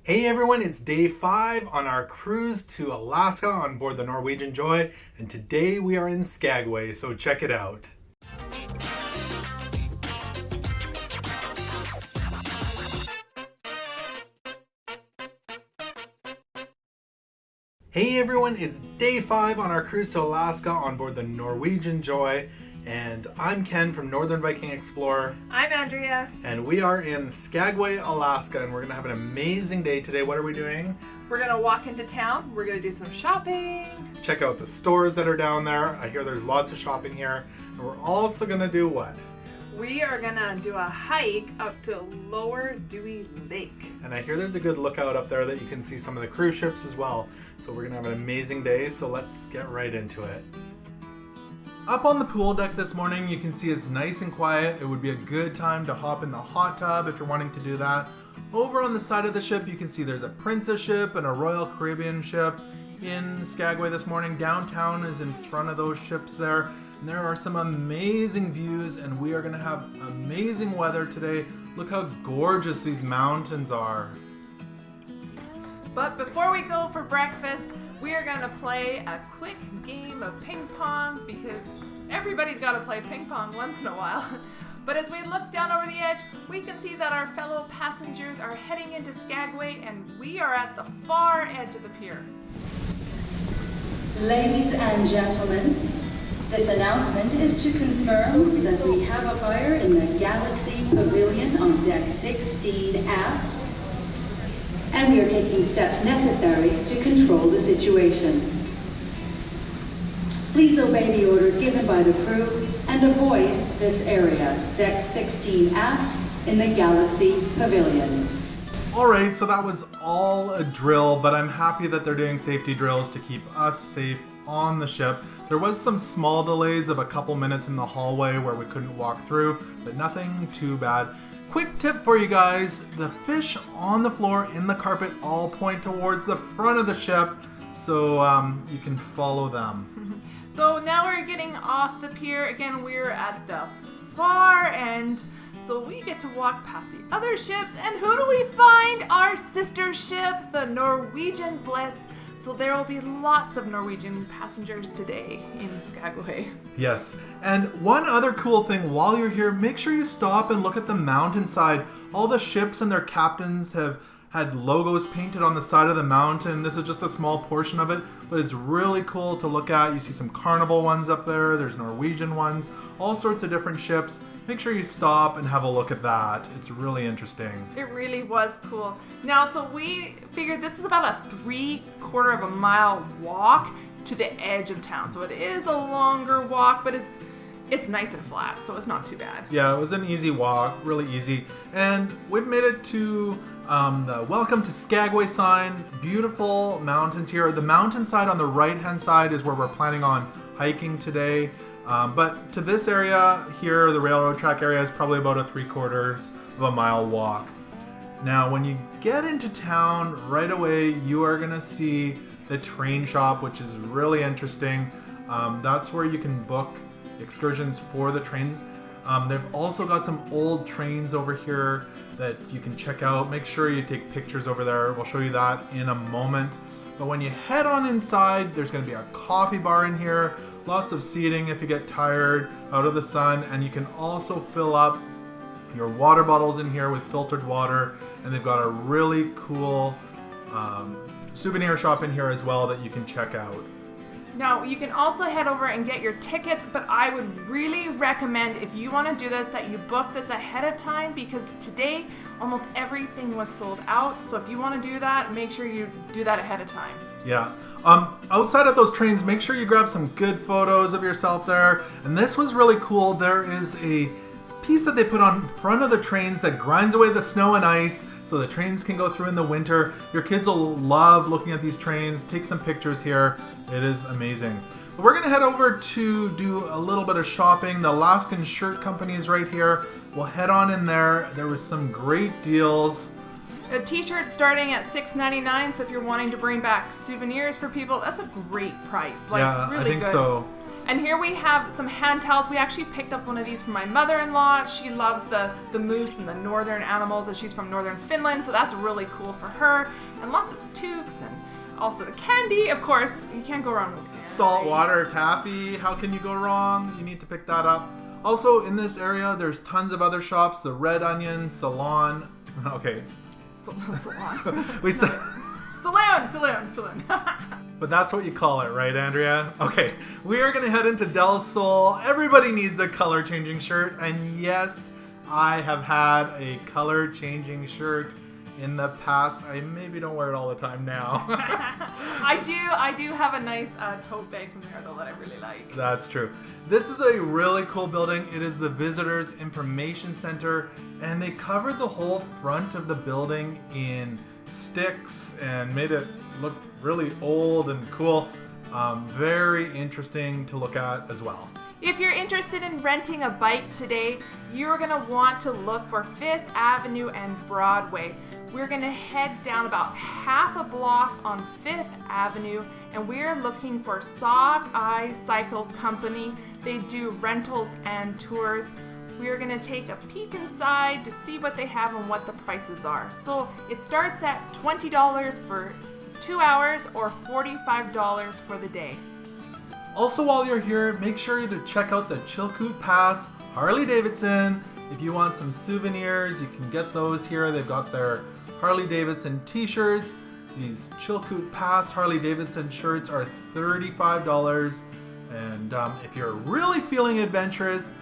Hey everyone, it's day 5 on our cruise to Alaska on board the Norwegian Joy, and today we are in Skagway, so check it out. Hey everyone, it's day 5 on our cruise to Alaska on board the Norwegian Joy, and I'm Ken from Northern Viking Explorer. I'm Andrea. And we are in Skagway, Alaska, and we're going to have an amazing day today. What are we doing? We're going to walk into town. We're going to do some shopping. Check out the stores that are down there. I hear there's lots of shopping here. And we're also going to do what? We are going to do a hike up to Lower Dewey Lake. And I hear there's a good lookout up there that you can see some of the cruise ships as well. So we're going to have an amazing day, so let's get right into it. Up on the pool deck this morning, you can see it's nice and quiet. It would be a good time to hop in the hot tub if you're wanting to do that. Over on the side of the ship, you can see there's a Princess ship and a Royal Caribbean ship in Skagway this morning. Downtown is in front of those ships there. And there are some amazing views, and we are going to have amazing weather today. Look how gorgeous these mountains are. But before we go for breakfast, we are going to play a quick game of ping pong because everybody's got to play ping pong once in a while. But as we look down over the edge, we can see that our fellow passengers are heading into Skagway and we are at the far edge of the pier. Ladies and gentlemen, this announcement is to confirm that we have a fire in the Galaxy Pavilion on deck 16 aft, and we are taking steps necessary to control the situation. Please obey the orders given by the crew and avoid this area, deck 16 aft in the Galaxy Pavilion. Alright, so that was all a drill, but I'm happy that they're doing safety drills to keep us safe on the ship. There was some small delays of a couple minutes in the hallway where we couldn't walk through, but nothing too bad. Quick tip for you guys, the fish on the floor in the carpet all point towards the front of the ship, so you can follow them. So now we're getting off the pier. Again, we're at the far end, so we get to walk past the other ships. And who do we find? Our sister ship, the Norwegian Bliss. So there will be lots of Norwegian passengers today in Skagway. Yes, and one other cool thing while you're here, make sure you stop and look at the mountainside. All the ships and their captains have had logos painted on the side of the mountain. This is just a small portion of it, but it's really cool to look at. You see some Carnival ones up there, there's Norwegian ones, all sorts of different ships. Make sure you stop and have a look at that. It's really interesting. It really was cool. Now, so we figured this is about a 3/4 of a mile walk to the edge of town. So it is a longer walk, but it's nice and flat, so it's not too bad. Yeah, it was an easy walk, really easy. And we've made it to the Welcome to Skagway sign. Beautiful mountains here. The mountainside on the right-hand side is where we're planning on hiking today. But to this area here, the railroad track area, is probably about a 3/4 of a mile walk. Now, when you get into town, right away, you are going to see the train shop, which is really interesting. That's where you can book excursions for the trains. They've also got some old trains over here that you can check out. Make sure you take pictures over there. We'll show you that in a moment. But when you head on inside, there's going to be a coffee bar in here. Lots of seating if you get tired out of the sun, and you can also fill up your water bottles in here with filtered water, and they've got a really cool souvenir shop in here as well that you can check out. Now, you can also head over and get your tickets, but I would really recommend, if you want to do this, that you book this ahead of time, because today almost everything was sold out. So if you want to do that, make sure you do that ahead of time. Yeah. Outside of those trains, make sure you grab some good photos of yourself there. And this was really cool. There is a piece that they put on front of the trains that grinds away the snow and ice so the trains can go through in the winter. Your kids will love looking at these trains. Take some pictures here. It is amazing. But we're going to head over to do a little bit of shopping. The Alaskan Shirt Company is right here. We'll head on in there. There was some great deals. A t-shirt starting at $6.99, so if you're wanting to bring back souvenirs for people, that's a great price. Yeah, really I think good. so. And here we have some hand towels. We actually picked up one of these from my mother-in-law. She loves the moose and the northern animals, and she's from northern Finland, so that's really cool for her. And lots of toques and also the candy. Of course, you can't go wrong with candy. Saltwater taffy, how can you go wrong? You need to pick that up. Also, in this area, there's tons of other shops. The Red Onion Salon. Okay. Salon. We said... Saloon. But that's what you call it, right, Andrea? Okay, we are going to head into Del Sol. Everybody needs a color-changing shirt. And yes, I have had a color-changing shirt in the past. I maybe don't wear it all the time now. I do have a nice tote bag from there, though, that I really like. That's true. This is a really cool building. It is the Visitors Information Center, and they covered the whole front of the building in sticks and made it look really old and cool. Very interesting to look at as well. If you're interested in renting a bike today, you're going to want to look for 5th Avenue and Broadway. We're going to head down about half a block on 5th Avenue, and we're looking for Skagway Cycle Company. They do rentals and tours. We're going to take a peek inside to see what they have and what the prices are. So it starts at $20 for 2 hours or $45 for the day. Also, while you're here, make sure to check out the Chilkoot Pass Harley Davidson. If you want some souvenirs, you can get those here. They've got their Harley Davidson t-shirts. These Chilkoot Pass Harley Davidson shirts are $35. And if you're really feeling adventurous,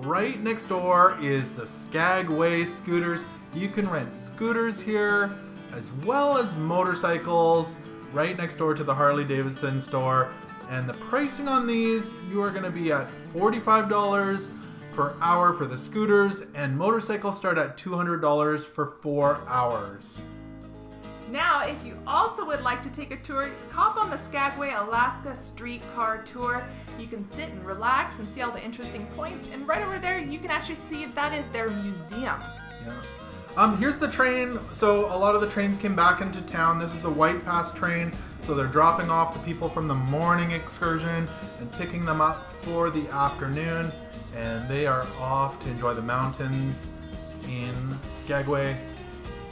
right next door is the Skagway scooters. You can rent scooters here as well as motorcycles right next door to the Harley Davidson store. And the pricing on these, you are going to be at $45 per hour for the scooters, and motorcycles start at $200 for 4 hours. Now, if you also would like to take a tour, hop on the Skagway Alaska streetcar tour. You can sit and relax and see all the interesting points. And right over there, you can actually see that is their museum. Yeah. Here's the train. So a lot of the trains came back into town. This is the White Pass train. So they're dropping off the people from the morning excursion and picking them up for the afternoon. And they are off to enjoy the mountains in Skagway.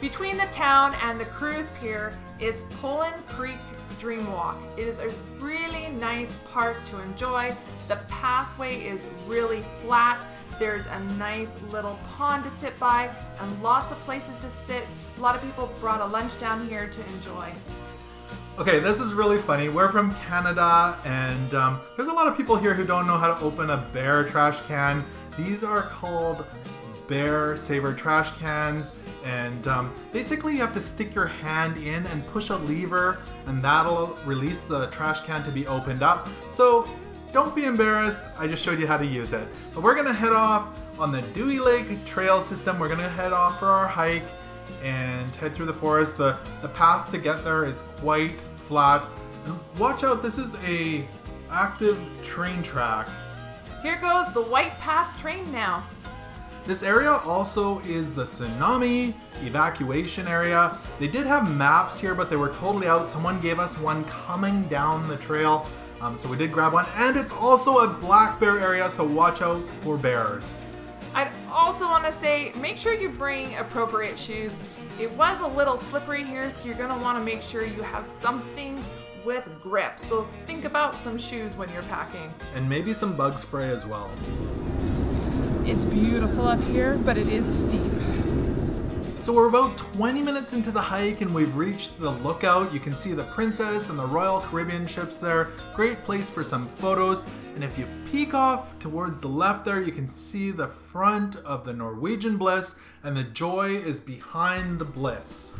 Between the town and the cruise pier is Pullen Creek Stream Walk. It is a really nice park to enjoy. The pathway is really flat. There's a nice little pond to sit by and lots of places to sit. A lot of people brought a lunch down here to enjoy. Okay, this is really funny. We're from Canada, and there's a lot of people here who don't know how to open a bear trash can. These are called Bear Saver trash cans, and basically you have to stick your hand in and push a lever, and that'll release the trash can to be opened up. So don't be embarrassed, I just showed you how to use it. But we're gonna head off on the Dewey Lake trail system. We're gonna head off for our hike and head through the forest. The path to get there is quite flat. And watch out, this is a active train track. Here goes the White Pass train now. This area also is the tsunami evacuation area. They did have maps here, but they were totally out. Someone gave us one coming down the trail, so we did grab one. And it's also a black bear area, so watch out for bears. I'd also want to say, make sure you bring appropriate shoes. It was a little slippery here, so you're going to want to make sure you have something with grip. So think about some shoes when you're packing. And maybe some bug spray as well. It's beautiful up here, but it is steep. So we're about 20 minutes into the hike and we've reached the lookout. You can see the Princess and the Royal Caribbean ships there. Great place for some photos. And if you peek off towards the left there, you can see the front of the Norwegian Bliss, and the Joy is behind the Bliss.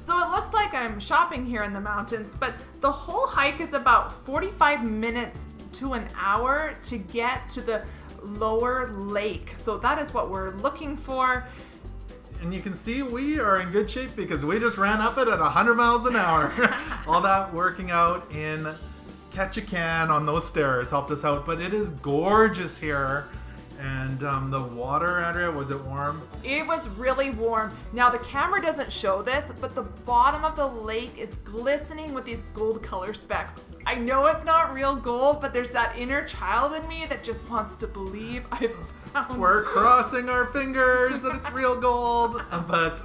So it looks like I'm shopping here in the mountains, but the whole hike is about 45 minutes to an hour to get to the lower lake. So that is what we're looking for. And you can see we are in good shape because we just ran up it at 100 miles an hour. All that working out in Ketchikan on those stairs helped us out, but it is gorgeous here. And the water, Andrea, was it warm? It was really warm. Now the camera doesn't show this, but the bottom of the lake is glistening with these gold color specks. I know it's not real gold, but there's that inner child in me that just wants to believe I've found. We're crossing our fingers that it's real gold. But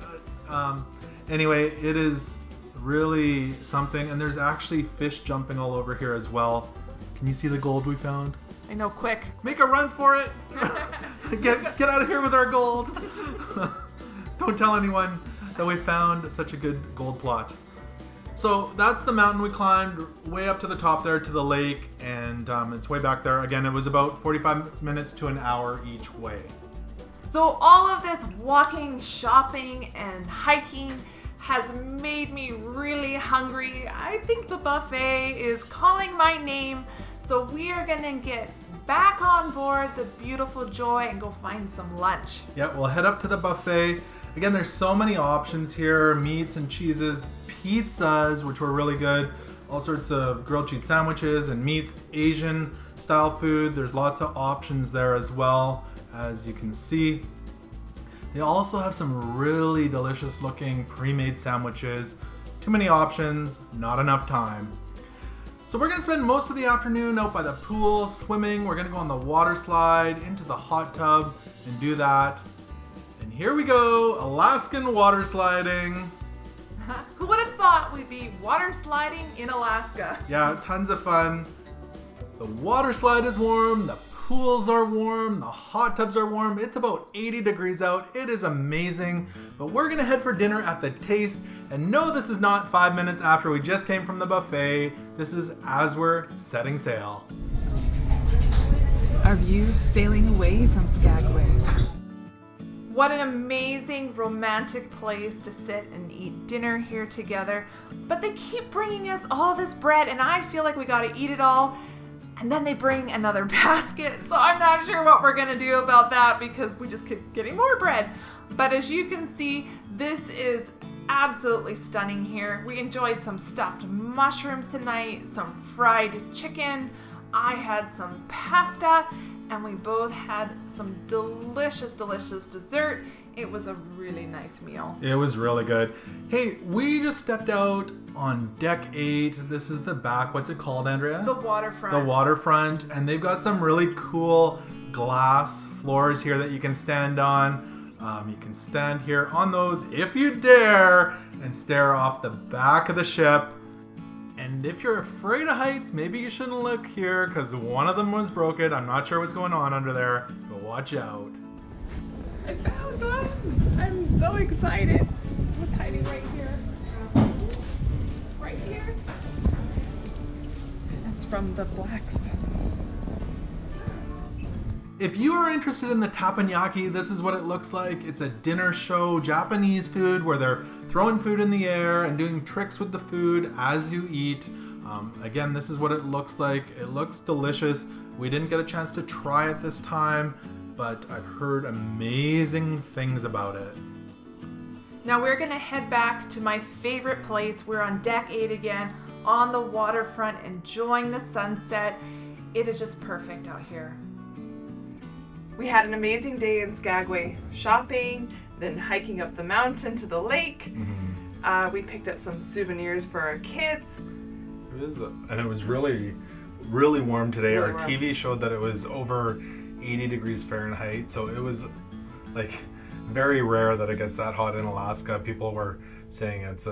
anyway, it is really something. And there's actually fish jumping all over here as well. Can you see the gold we found? I know, quick. Make a run for it. Get out of here with our gold. Don't tell anyone that we found such a good gold plot. So that's the mountain we climbed way up to the top there to the lake, and it's way back there. Again, it was about 45 minutes to an hour each way. So all of this walking, shopping, and hiking has made me really hungry. I think the buffet is calling my name. So we are gonna get back on board the beautiful Joy and go find some lunch. Yeah, we'll head up to the buffet. Again, there's so many options here, meats and cheeses, pizzas, which were really good, all sorts of grilled cheese sandwiches and meats, Asian style food. There's lots of options there as well, as you can see. They also have some really delicious looking pre-made sandwiches. Too many options, not enough time. So we're gonna spend most of the afternoon out by the pool, swimming. We're gonna go on the water slide, into the hot tub, and do that. And here we go, Alaskan water sliding. Who would have thought we'd be water sliding in Alaska? Yeah, tons of fun. The water slide is warm, the pools are warm, the hot tubs are warm. It's about 80 degrees out. It is amazing. But we're gonna head for dinner at the Taste. And no, this is not 5 minutes after we just came from the buffet. This is as we're setting sail. Our view sailing away from Skagway. What an amazing romantic place to sit and eat dinner here together. But they keep bringing us all this bread and I feel like we gotta eat it all. And then they bring another basket. So I'm not sure what we're gonna do about that because we just keep getting more bread. But as you can see, this is absolutely stunning here. We enjoyed some stuffed mushrooms tonight, some fried chicken. I had some pasta, and we both had some delicious, delicious dessert. It was a really nice meal. It was really good. Hey, we just stepped out on deck 8. This is the back. What's it called, Andrea? The waterfront. The waterfront. And they've got some really cool glass floors here that you can stand on. You can stand here on those if you dare and stare off the back of the ship. And if you're afraid of heights, maybe you shouldn't look here because one of them was broken. I'm not sure what's going on under there, but watch out. I found one! I'm so excited. It was hiding right here. Right here. It's from the Blacks. If you are interested in the teppanyaki, this is what it looks like. It's a dinner show, Japanese food, where they're throwing food in the air and doing tricks with the food as you eat. Again, this is what it looks like. It looks delicious. We didn't get a chance to try it this time, but I've heard amazing things about it. Now we're gonna head back to my favorite place. We're on deck 8 again, on the waterfront, enjoying the sunset. It is just perfect out here. We had an amazing day in Skagway, shopping, then hiking up the mountain to the lake. Mm-hmm. We picked up some souvenirs for our kids. And it was really, really warm today. Really Our warm. TV showed that it was over 80 degrees Fahrenheit, so it was like very rare that it gets that hot in Alaska. People were saying it's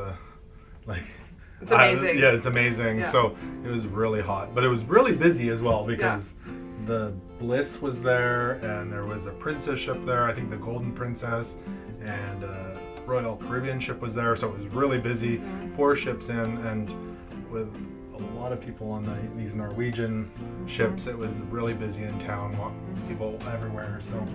It's amazing. Yeah, it's amazing. Yeah. So it was really hot, but it was really busy as well because the Bliss was there, and there was a princess ship there. I think the Golden Princess and Royal Caribbean ship was there. So it was really busy. 4 ships in, and with a lot of people on these Norwegian ships, it was really busy in town. People everywhere. So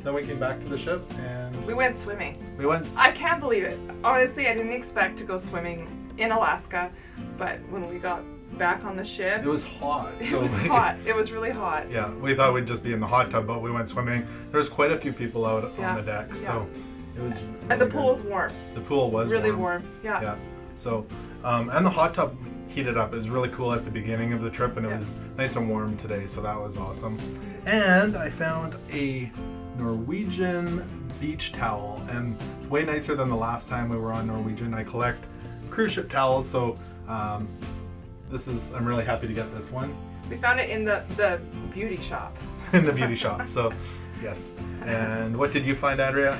then we came back to the ship and We went swimming. we went. I can't believe it. Honestly, I didn't expect to go swimming in Alaska, but when we got back on the ship, It was hot. it So, was like, hot. It was really hot. Yeah, we thought we'd just be in the hot tub, but we went swimming. There was quite a few people out Yeah, on the deck, so it was. And the really pool's good. warm. The pool was Really warm. warm. Yeah. Yeah. So, and the hot tub heated up. It was really cool at the beginning of the trip, and it was nice and warm today, so that was awesome. And I found a Norwegian beach towel, and way nicer than the last time we were on Norwegian. I collect cruise ship towels, so I'm really happy to get this one. We found it in the beauty shop. In the beauty shop, so yes. And what did you find, Andrea?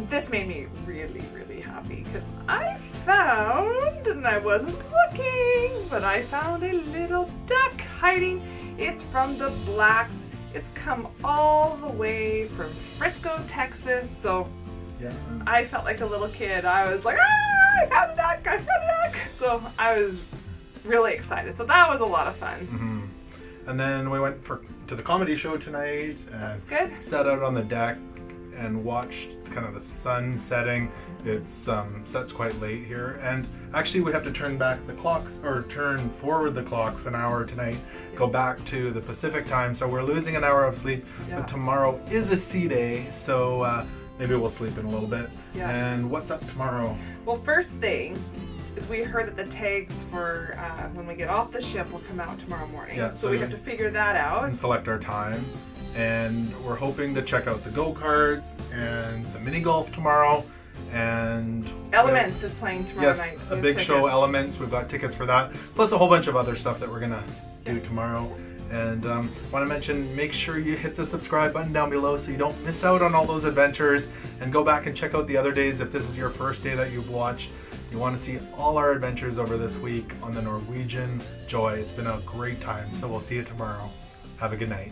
This made me really, really happy because I found, and I wasn't looking, but I found a little duck hiding. It's from the Blacks. It's come all the way from Frisco, Texas. So Yeah. I felt like a little kid. I was like, ah, I found a duck, I found a duck. So I was really excited. So that was a lot of fun. Mm-hmm. And then we went to the comedy show tonight and Good. sat out on the deck and watched kind of the sun setting. It's sets quite late here, and actually we have to turn back the clocks, or turn forward the clocks an hour tonight, go back to the Pacific time, so we're losing an hour of sleep. Yeah. But tomorrow is a sea day, so maybe we'll sleep in a little bit. Yeah. And what's up tomorrow? Well, first thing is we heard that the tags for when we get off the ship will come out tomorrow morning. Yeah, so we have to figure that out. And select our time. And we're hoping to check out the go-karts and the mini golf tomorrow. And Elements is playing tomorrow night. Yes, a big show, Elements. We've got tickets for that. Plus a whole bunch of other stuff that we're gonna do tomorrow. And want to mention, make sure you hit the subscribe button down below so you don't miss out on all those adventures. And go back and check out the other days if this is your first day that you've watched. You want to see all our adventures over this week on the Norwegian Joy. It's been a great time, so we'll see you tomorrow. Have a good night.